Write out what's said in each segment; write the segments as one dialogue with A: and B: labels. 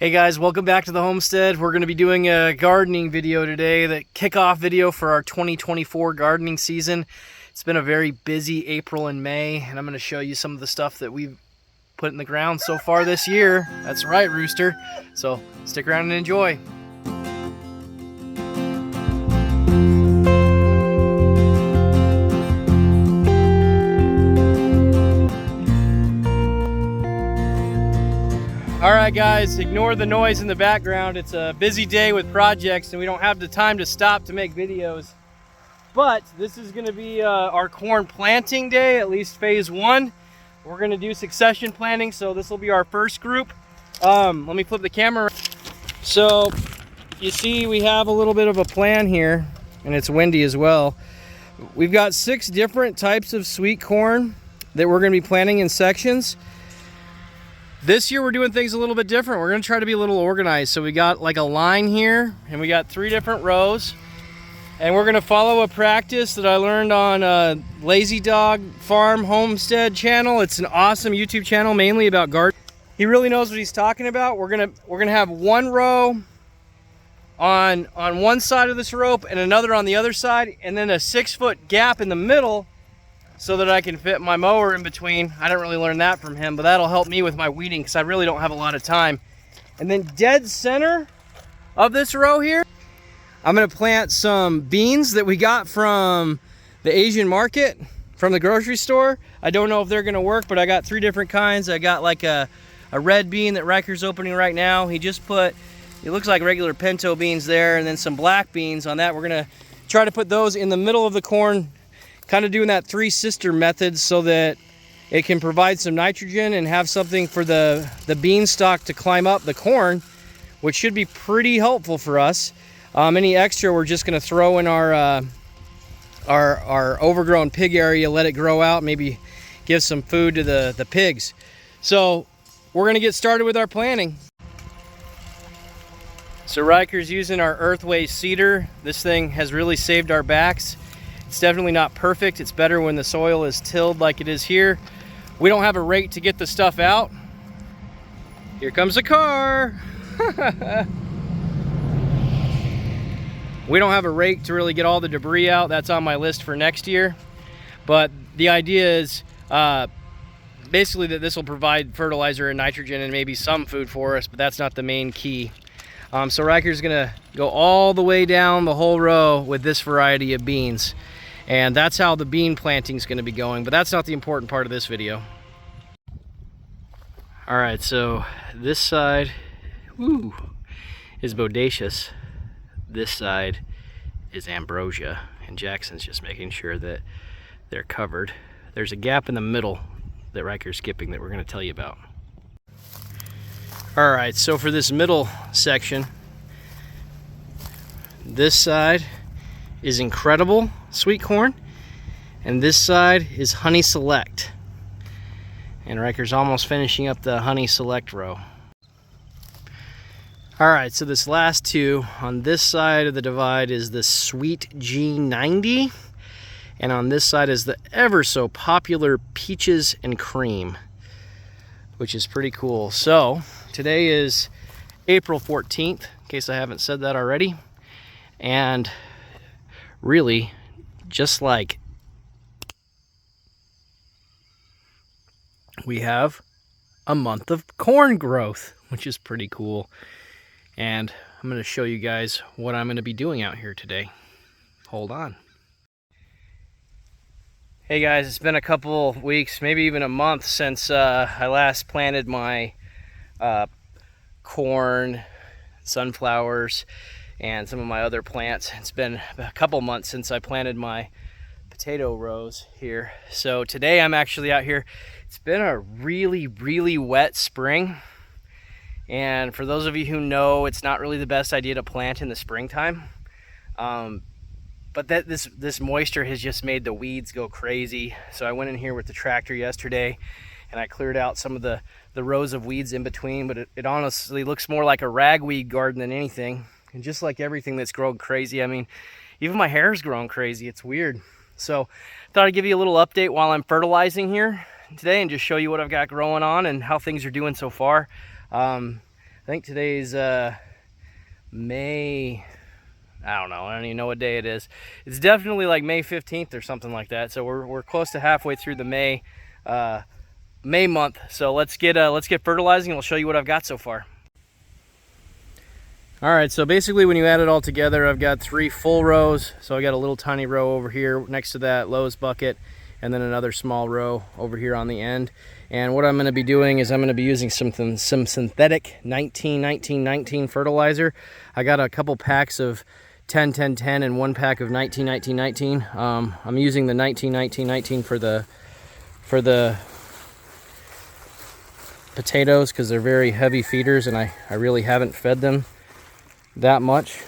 A: Hey guys, welcome back to the homestead. We're going to be doing a gardening video today, the kickoff video for our 2024 gardening season. It's been a very busy April and May, and I'm going to show you some of the stuff that we've put in the ground so far this year. That's right, Rooster. So stick around and enjoy. All right guys, ignore the noise in the background. It's a busy day with projects and we don't have the time to stop to make videos. But this is gonna be our corn planting day, at least phase one. We're gonna do succession planting, so this will be our first group. Let me flip the camera. So you see we have a little bit of a plan here, and it's windy as well. We've got 6 different types of sweet corn that we're gonna be planting in sections. This year we're doing things a little bit different. We're gonna try to be a little organized. So we got like a line here and we got 3 different rows. And we're gonna follow a practice that I learned on Lazy Dog Farm Homestead channel. It's an awesome YouTube channel mainly about gardening. He really knows what he's talking about. We're gonna have 1 row on one side of this rope and another on the other side, and then a 6-foot gap in the middle so that I can fit my mower in between. I didn't really learn that from him, but that'll help me with my weeding because I really don't have a lot of time. And then dead center of this row here, I'm gonna plant some beans that we got from the Asian market, from the grocery store. I don't know if they're gonna work, but I got 3 different kinds. I got like a red bean that Riker's opening right now. He just put, it looks like regular pinto beans there, and then some black beans on that. We're gonna try to put those in the middle of the corn, kind of doing that 3 sister method so that it can provide some nitrogen and have something for the beanstalk to climb up the corn, which should be pretty helpful for us. Any extra we're just gonna throw in our overgrown pig area, let it grow out, maybe give some food to the pigs. So we're gonna get started with our planting. So Riker's using our Earthway seeder. This thing has really saved our backs. It's definitely not perfect. It's better when the soil is tilled like it is here. We don't have a rake to get the stuff out. Here comes a car. We don't have a rake to really get all the debris out. That's on my list for next year. But the idea is basically that this will provide fertilizer and nitrogen and maybe some food for us, but that's not the main key. So Riker's gonna go all the way down the whole row with this variety of beans. And that's how the bean planting is going to be going, but that's not the important part of this video. All right, so this side, is Bodacious. This side is Ambrosia, and Jackson's just making sure that they're covered. There's a gap in the middle that Riker's skipping that we're going to tell you about. All right, so for this middle section, this side is Incredible sweet corn, and this side is Honey Select. And Riker's almost finishing up the Honey Select row. All right, so this last 2 on this side of the divide is the Sweet G90, and on this side is the ever so popular Peaches and Cream, which is pretty cool. So today is April 14th, in case I haven't said that already, and really, just like we have a month of corn growth, which is pretty cool. And I'm going to show you guys what I'm going to be doing out here today. Hold on. Hey guys, it's been a couple weeks, maybe even a month since I last planted my corn, sunflowers, and some of my other plants. It's been a couple months since I planted my potato rows here. So today I'm actually out here. It's been a really, really wet spring. And for those of you who know, it's not really the best idea to plant in the springtime. But this moisture has just made the weeds go crazy. So I went in here with the tractor yesterday and I cleared out some of the rows of weeds in between, but it honestly looks more like a ragweed garden than anything. And just like everything that's grown crazy, I mean, even my hair's grown crazy. It's weird. So I thought I'd give you a little update while I'm fertilizing here today and just show you what I've got growing on and how things are doing so far. I think today's May, I don't know, I don't even know what day it is. It's definitely like May 15th or something like that. So we're close to halfway through the May month. So let's get fertilizing and we'll show you what I've got so far. All right, so basically when you add it all together, I've got 3 full rows. So I got a little tiny row over here next to that Lowe's bucket, and then another small row over here on the end. And what I'm going to be doing is I'm going to be using some synthetic 19-19-19 fertilizer. I got a couple packs of 10-10-10 and 1 pack of 19-19-19. I'm using the 19-19-19 for the potatoes because they're very heavy feeders, and I really haven't fed them that much.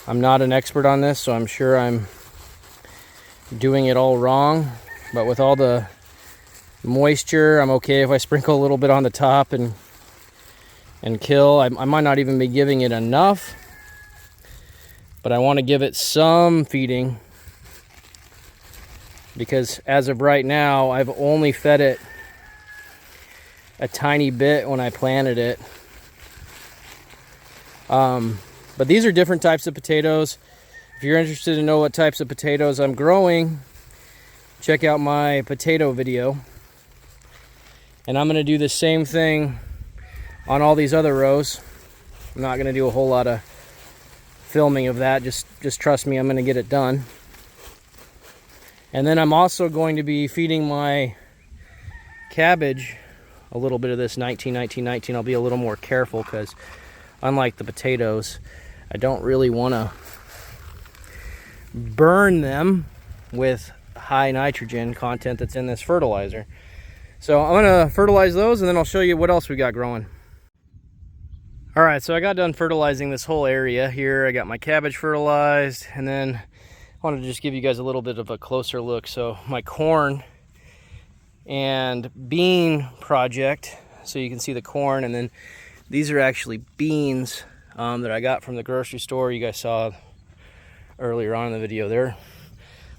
A: I'm not an expert on this, so I'm sure I'm doing it all wrong, but with all the moisture, I'm okay if I sprinkle a little bit on the top and kill. I might not even be giving it enough, but I want to give it some feeding because as of right now, I've only fed it a tiny bit when I planted it. But these are different types of potatoes. If you're interested to know what types of potatoes I'm growing, check out my potato video. And I'm going to do the same thing on all these other rows. I'm not going to do a whole lot of filming of that. Just trust me, I'm going to get it done. And then I'm also going to be feeding my cabbage a little bit of this 19-19-19. I'll be a little more careful because unlike the potatoes, I don't really want to burn them with high nitrogen content that's in this fertilizer. So I'm going to fertilize those and then I'll show you what else we got growing. All right, so I got done fertilizing this whole area here. I got my cabbage fertilized, and then I wanted to just give you guys a little bit of a closer look. So my corn and bean project, so you can see the corn, and then these are actually beans that I got from the grocery store. You guys saw earlier on in the video.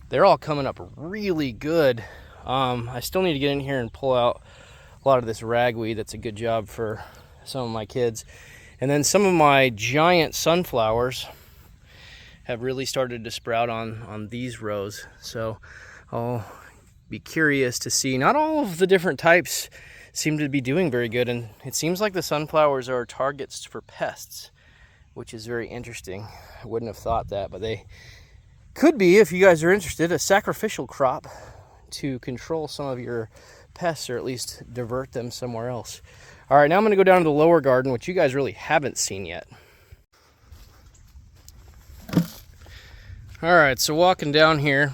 A: They're all coming up really good. I still need to get in here and pull out a lot of this ragweed. That's a good job for some of my kids. And then some of my giant sunflowers have really started to sprout on these rows. So I'll be curious to see. Not all of the different types seem to be doing very good, and it seems like the sunflowers are targets for pests, which is very interesting. I wouldn't have thought that, but they could be, if you guys are interested, a sacrificial crop to control some of your pests, or at least divert them somewhere else. All right, now I'm going to go down to the lower garden, which you guys really haven't seen yet. All right, so walking down here,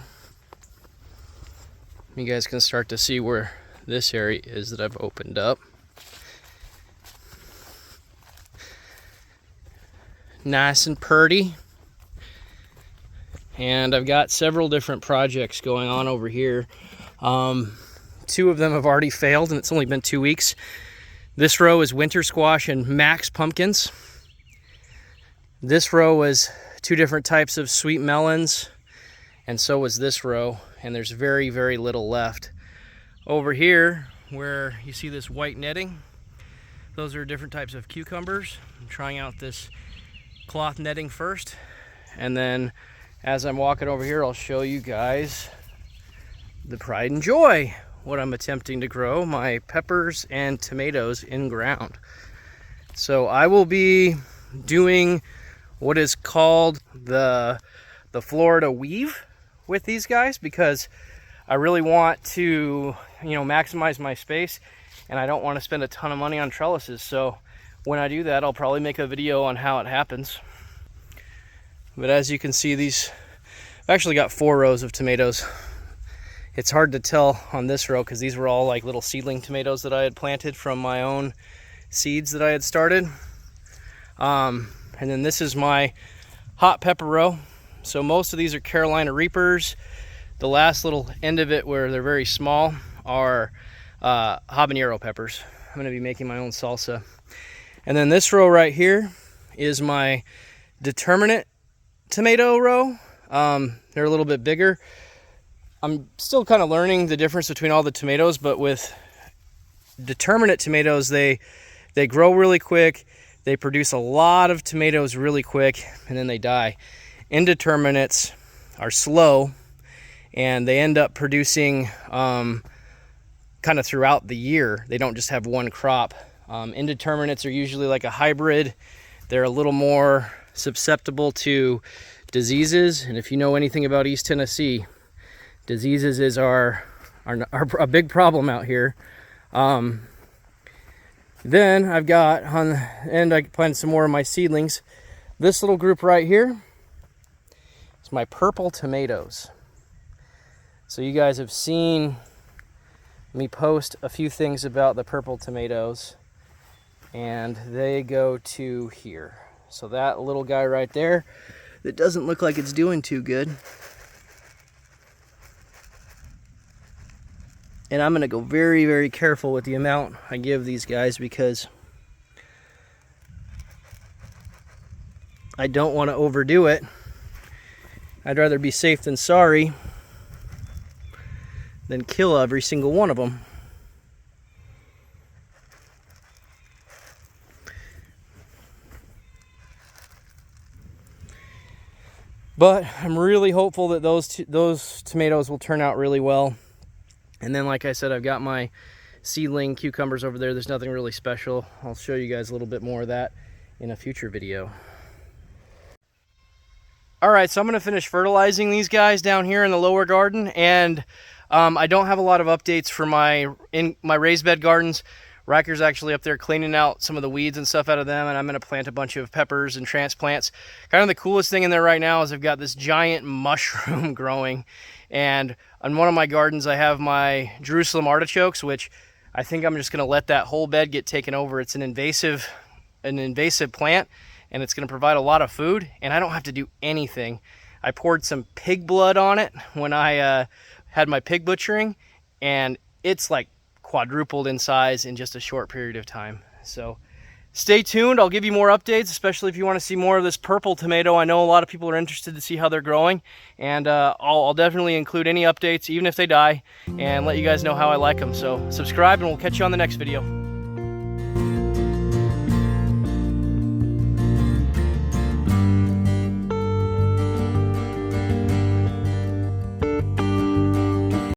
A: you guys can start to see where this area is that I've opened up. Nice and pretty. And I've got several different projects going on over here. 2 of them have already failed, and it's only been 2 weeks. This row is winter squash and Max pumpkins. This row was 2 different types of sweet melons, and so was this row, and there's very, very little left. Over here, where you see this white netting, those are different types of cucumbers. I'm trying out this cloth netting first, and then as I'm walking over here, I'll show you guys the pride and joy, what I'm attempting to grow, my peppers and tomatoes in ground. So I will be doing what is called the Florida weave with these guys, because I really want to, maximize my space, and I don't want to spend a ton of money on trellises. So when I do that, I'll probably make a video on how it happens. But as you can see, I've actually got 4 rows of tomatoes. It's hard to tell on this row because these were all like little seedling tomatoes that I had planted from my own seeds that I had started. And then this is my hot pepper row. So most of these are Carolina Reapers. The last little end of it where they're very small are habanero peppers. I'm going to be making my own salsa. And then this row right here is my determinate tomato row. They're a little bit bigger. I'm still kind of learning the difference between all the tomatoes, but with determinate tomatoes, they They grow really quick. They produce a lot of tomatoes really quick, and then they die. Indeterminates are slow, and they end up producing kind of throughout the year. They don't just have one crop. Indeterminates are usually like a hybrid. They're a little more susceptible to diseases, and if you know anything about East Tennessee, diseases are a big problem out here. Then I've got on the end, I planted some more of my seedlings. This little group right here is my purple tomatoes. So you guys have seen me post a few things about the purple tomatoes, and they go to here. So that little guy right there, that doesn't look like it's doing too good. And I'm going to go very, very careful with the amount I give these guys, because I don't want to overdo it. I'd rather be safe than sorry than kill every single one of them. But I'm really hopeful that those tomatoes will turn out really well. And then, like I said, I've got my seedling cucumbers over there. There's nothing really special. I'll show you guys a little bit more of that in a future video. All right, so I'm gonna finish fertilizing these guys down here in the lower garden, and I don't have a lot of updates for my raised bed gardens. Riker's actually up there cleaning out some of the weeds and stuff out of them, and I'm gonna plant a bunch of peppers and transplants. Kind of the coolest thing in there right now is I've got this giant mushroom growing, and on one of my gardens I have my Jerusalem artichokes, which I think I'm just gonna let that whole bed get taken over. It's an invasive plant, and it's gonna provide a lot of food, and I don't have to do anything. I poured some pig blood on it when I had my pig butchering, and it's like quadrupled in size in just a short period of time. So stay tuned. I'll give you more updates, especially if you want to see more of this purple tomato. I know a lot of people are interested to see how they're growing, and I'll definitely include any updates, even if they die, and let you guys know how I like them. So subscribe, and we'll catch you on the next video.